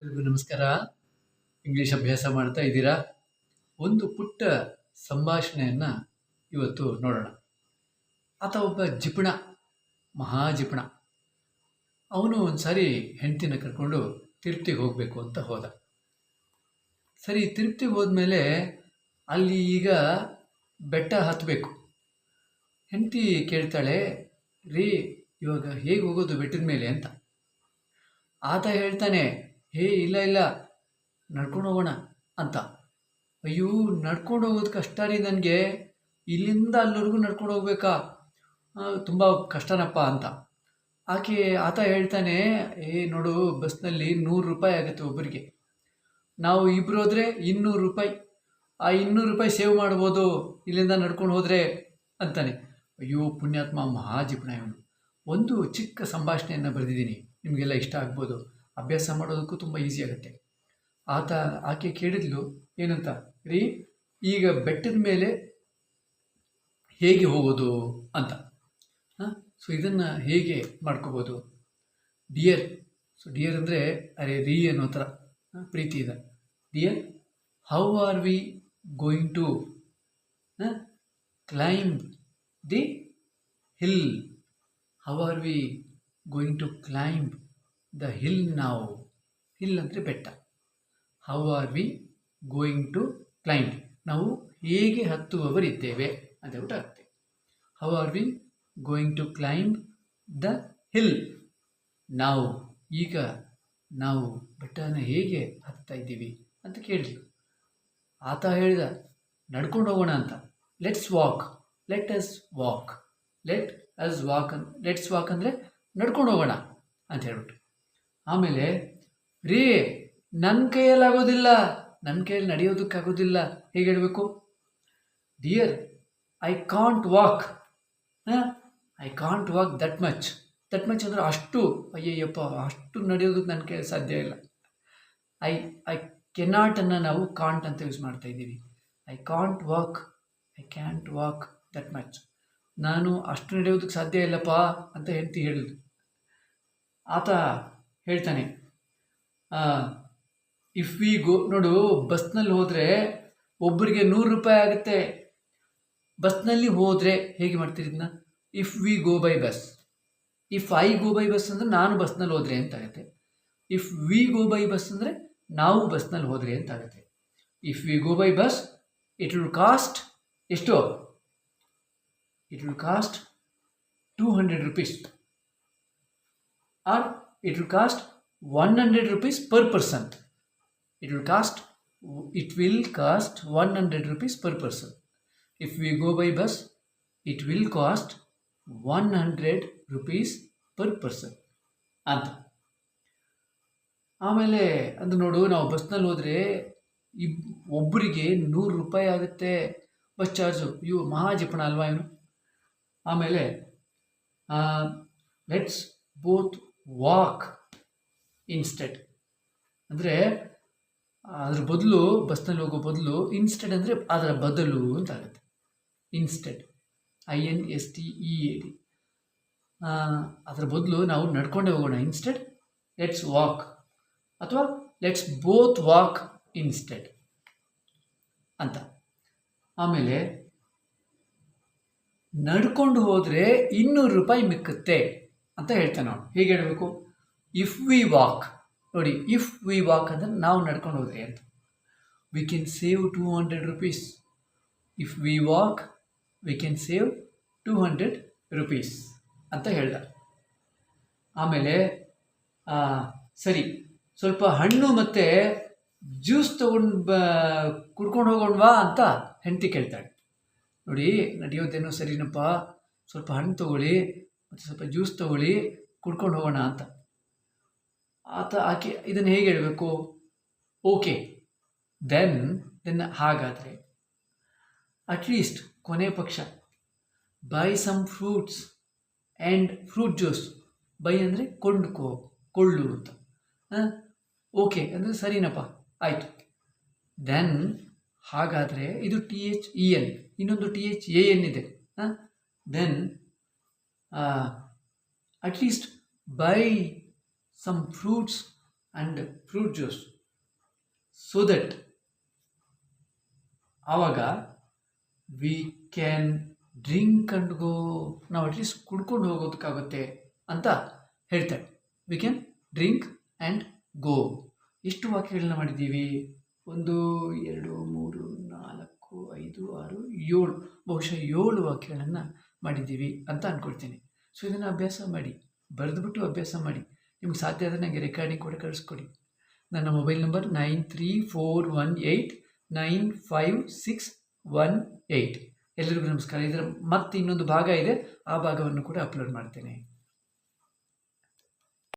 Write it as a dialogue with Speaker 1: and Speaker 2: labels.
Speaker 1: ಎಲ್ರಿಗೂ ನಮಸ್ಕಾರ. ಇಂಗ್ಲಿಷ್ ಅಭ್ಯಾಸ ಮಾಡ್ತಾ ಇದ್ದೀರಾ? ಒಂದು ಪುಟ್ಟ ಸಂಭಾಷಣೆಯನ್ನು ಇವತ್ತು ನೋಡೋಣ. ಆತ ಒಬ್ಬ ಜಿಪಣ, ಮಹಾ ಜಿಪಣ. ಅವನು ಒಂದು ಸಾರಿ ಹೆಂಡತಿನ ಕರ್ಕೊಂಡು ತಿರುಪ್ತಿಗೆ ಹೋಗಬೇಕು ಅಂತ ಹೋದ. ಸರಿ, ತಿರುಪ್ತಿಗೆ ಹೋದ್ಮೇಲೆ ಅಲ್ಲಿ ಈಗ ಬೆಟ್ಟ ಹತ್ತಬೇಕು. ಹೆಂಡತಿ ಕೇಳ್ತಾಳೆ, ರೀ ಇವಾಗ ಹೇಗೆ ಹೋಗೋದು ಬೆಟ್ಟದ ಮೇಲೆ ಅಂತ. ಆತ ಹೇಳ್ತಾನೆ, ಇಲ್ಲ ಇಲ್ಲ, ನಡ್ಕೊಂಡು ಹೋಗೋಣ ಅಂತ. ಅಯ್ಯೋ, ನಡ್ಕೊಂಡು ಹೋಗೋದು ಕಷ್ಟ ರೀ ನನಗೆ, ಇಲ್ಲಿಂದ ಅಲ್ಲಿವರೆಗೂ ನಡ್ಕೊಂಡು ಹೋಗ್ಬೇಕಾ, ತುಂಬ ಕಷ್ಟನಪ್ಪ ಅಂತ. ಆತ ಹೇಳ್ತಾನೆ, ನೋಡು, ಬಸ್ನಲ್ಲಿ 100 ರೂಪಾಯಿ ಆಗುತ್ತೆ ಒಬ್ಬರಿಗೆ, ನಾವು ಇಬ್ಬರು ಹೋದರೆ 200 ರೂಪಾಯಿ, ಆ 200 ರೂಪಾಯಿ ಸೇವ್ ಮಾಡ್ಬೋದು ಇಲ್ಲಿಂದ ನಡ್ಕೊಂಡು ಹೋದರೆ ಅಂತಾನೆ. ಅಯ್ಯೋ ಪುಣ್ಯಾತ್ಮ, ಮಹಾಜಿಪಣ ಇವನು. ಒಂದು ಚಿಕ್ಕ ಸಂಭಾಷಣೆಯನ್ನು ಬರೆದಿದ್ದೀನಿ, ನಿಮಗೆಲ್ಲ ಇಷ್ಟ ಆಗ್ಬೋದು, ಅಭ್ಯಾಸ ಮಾಡೋದಕ್ಕೂ ತುಂಬ ಈಸಿ ಆಗುತ್ತೆ. ಆಕೆ ಕೇಳಿದ್ಲು ಏನಂತ, ರೀ ಈಗ ಬೆಟ್ಟದ ಮೇಲೆ ಹೇಗೆ ಹೋಗೋದು ಅಂತ. ಸೊ ಇದನ್ನು ಹೇಗೆ ಮಾಡ್ಕೋಬೋದು? ಡಿಯರ್, ಡಿಯರ್ ಅಂದರೆ ಅರೆ ರೀ ಅನ್ನೋ ಥರ ಪ್ರೀತಿ ಇದೆ. Dear, how are we going to climb the hill? How are we going to climb the hill ನಾವು? ಹಿಲ್ ಅಂದರೆ ಬೆಟ್ಟ. How are we going to climb, ನಾವು ಹೇಗೆ ಹತ್ತುವವರಿದ್ದೇವೆ ಅಂತ ಹೇಳ್ಬಿಟ್ಟು ಆಗುತ್ತೆ. How are we going to climb the hill ನಾವು? ಈಗ ನಾವು ಬೆಟ್ಟನ ಹೇಗೆ ಹತ್ತಾ ಇದ್ದೀವಿ ಅಂತ ಕೇಳಿದ್ಲು. ಆತ ಹೇಳಿದ, ನಡ್ಕೊಂಡು ಹೋಗೋಣ ಅಂತ. Let's walk, let us walk, let us walk. Let's walk ಅಂದರೆ ನಡ್ಕೊಂಡು ಹೋಗೋಣ ಅಂತ ಹೇಳ್ಬಿಟ್ಟು. ಆಮೇಲೆ, ರೀ ನನ್ನ ಕೈಯಲ್ಲಾಗೋದಿಲ್ಲ, ನನ್ನ ಕೈಯಲ್ಲಿ ನಡೆಯೋದಕ್ಕಾಗೋದಿಲ್ಲ, ಹೇಗೆ ಹೇಳಬೇಕು? Dear, I can't walk, I can't walk that much. That much ಅಂದರೆ ಅಷ್ಟು, ಅಯ್ಯಯ್ಯಪ್ಪ, ಅಷ್ಟು ನಡೆಯೋದಕ್ಕೆ ನನ್ನ ಕೈಯಲ್ಲಿ ಸಾಧ್ಯ ಇಲ್ಲ. ಐ ಕೆನಾಟನ್ನು ನಾವು ಕಾಂಟ್ ಅಂತ ಯೂಸ್ ಮಾಡ್ತಾ ಇದ್ದೀವಿ. I can't walk, I can't walk that much. ನಾನು ಅಷ್ಟು ನಡೆಯೋದಕ್ಕೆ ಸಾಧ್ಯ ಇಲ್ಲಪ್ಪ ಅಂತ ಹೆಂಡತಿ ಹೇಳಿದ್ರು. ಆತ ಹೇಳ್ತಾನೆ, ಇಫ್ ವಿ ಗೋ, ನೋಡು, ಬಸ್ನಲ್ಲಿ ಹೋದರೆ ಒಬ್ಬರಿಗೆ 100 ರೂಪಾಯಿ ಆಗುತ್ತೆ. ಬಸ್ನಲ್ಲಿ ಹೋದರೆ ಹೇಗೆ ಮಾಡ್ತೀರಿ ಇದನ್ನ? If we go by bus, if I go by bus ಅಂದರೆ ನಾನು ಬಸ್ನಲ್ಲಿ ಹೋದರೆ ಅಂತಾಗುತ್ತೆ. If we go by bus ಅಂದರೆ ನಾವು ಬಸ್ನಲ್ಲಿ ಹೋದರೆ ಅಂತಾಗುತ್ತೆ. If we go by bus, it will cost ಎಷ್ಟು? It will cost 200 rupees, or it will cost 100 rupees per person. It will cost 100 rupees per person. If we go by bus, it will cost 100 rupees per person ಅಂತ. ಆಮೇಲೆ ಅದು ನೋಡು, ನಾವು ಬಸ್ನಲ್ಲಿ ಹೋದರೆ ಒಬ್ಬರಿಗೆ 100 ರೂಪಾಯಿ ಆಗುತ್ತೆ ಬಸ್ ಚಾರ್ಜು. ಮಹಾಜಿಪಣ ಅಲ್ವಾ ಇವನು? ಆಮೇಲೆ, ಲೆಟ್ಸ್ ಬೋತ್ ವಾಕ್ ಇನ್ಸ್ಟೆಡ್ ಅಂದರೆ ಅದ್ರ ಬದಲು, ಬಸ್ನಲ್ಲಿ ಹೋಗೋ ಬದಲು, ಇನ್ಸ್ಟೆಡ್ ಅಂದರೆ ಅದರ ಬದಲು ಅಂತ ಆಗುತ್ತೆ. ಇನ್ಸ್ಟೆಡ್, INSTEAD, ಅದರ ಬದಲು ನಾವು ನಡ್ಕೊಂಡೇ ಹೋಗೋಣ. ಇನ್ಸ್ಟೆಡ್ ಲೆಟ್ಸ್ ವಾಕ್, ಅಥವಾ ಲೆಟ್ಸ್ ಬೋತ್ ವಾಕ್ ಇನ್ಸ್ಟೆಡ್ ಅಂತ. ಆಮೇಲೆ, ನಡ್ಕೊಂಡು ಹೋದರೆ 200 ರೂಪಾಯಿ ಮಿಕ್ಕುತ್ತೆ ಅಂತ ಹೇಳ್ತಾನೆ ನಾವು. ಹೇಗೆ ಹೇಳಬೇಕು? ಇಫ್ ವಿ ವಾಕ್, ನೋಡಿ, ಇಫ್ ವಿ ವಾಕ್ ಅಂದರೆ ನಾವು ನಡ್ಕೊಂಡು ಹೋದರೆ ಅಂತ. We can save 200 rupees. If we walk we can save 200 rupees ಅಂತ ಹೇಳ್ದ. ಆಮೇಲೆ, ಸರಿ, ಸ್ವಲ್ಪ ಹಣ್ಣು ಮತ್ತು ಜ್ಯೂಸ್ ಕುಡ್ಕೊಂಡು ಹೋಗೋಣವಾ ಅಂತ ಹೆಂಡತಿ ಕೇಳ್ತಾಳೆ. ನೋಡಿ, ನಡೆಯೋದೇನೋ ಸರಿನಪ್ಪ, ಸ್ವಲ್ಪ ಹಣ್ಣು ತೊಗೊಳ್ಳಿ ಮತ್ತು ಸ್ವಲ್ಪ ಜ್ಯೂಸ್ ತೊಗೊಳ್ಳಿ, ಕುಡ್ಕೊಂಡು ಹೋಗೋಣ ಅಂತ. ಆಕೆ ಇದನ್ನು ಹೇಗೆ ಹೇಳಬೇಕು? ಓಕೆ, ದೆನ್ ಹಾಗಾದರೆ ಅಟ್ಲೀಸ್ಟ್ ಕೊನೆ ಪಕ್ಷ buy some fruits and fruit juice. Buy ಅಂದರೆ ಕೊಳ್ಳು ಅಂತ. ಓಕೆ ಅಂದರೆ ಸರಿನಪ್ಪ, ಆಯಿತು. ದೆನ್ ಹಾಗಾದರೆ, ಇದು THEN, ಇನ್ನೊಂದು THAN ಇದೆ. Then at least buy some fruits and fruit juice so that ಆವಾಗ we can drink and go, ನಾವು ಅಟ್ಲೀಸ್ಟ್ ಕುಡ್ಕೊಂಡು ಹೋಗೋದಕ್ಕಾಗುತ್ತೆ ಅಂತ ಹೇಳ್ತಾರೆ. We can drink and go. ಎಷ್ಟು ವಾಕ್ಯಗಳನ್ನ ಮಾಡಿದ್ದೀವಿ? 1 2 3 4 5 6 7, ಬಹುಶಃ 7 ವಾಕ್ಯಗಳನ್ನು ಮಾಡಿದ್ದೀವಿ ಅಂತ ಅಂದ್ಕೊಳ್ತೀನಿ. ಸೊ ಇದನ್ನು ಅಭ್ಯಾಸ ಮಾಡಿ, ಬರೆದುಬಿಟ್ಟು ಅಭ್ಯಾಸ ಮಾಡಿ. ನಿಮ್ಗೆ ಸಾಧ್ಯ ಆದರೆ ನನಗೆ ರೆಕಾರ್ಡಿಂಗ್ ಕೂಡ ಕಳಿಸ್ಕೊಡಿ. ನನ್ನ ಮೊಬೈಲ್ ನಂಬರ್ 9341895618. ಎಲ್ಲರಿಗೂ ನಮಸ್ಕಾರ. ಇದರ ಮತ್ತೆ ಇನ್ನೊಂದು ಭಾಗ ಇದೆ, ಆ ಭಾಗವನ್ನು ಕೂಡ ಅಪ್ಲೋಡ್ ಮಾಡ್ತೇನೆ.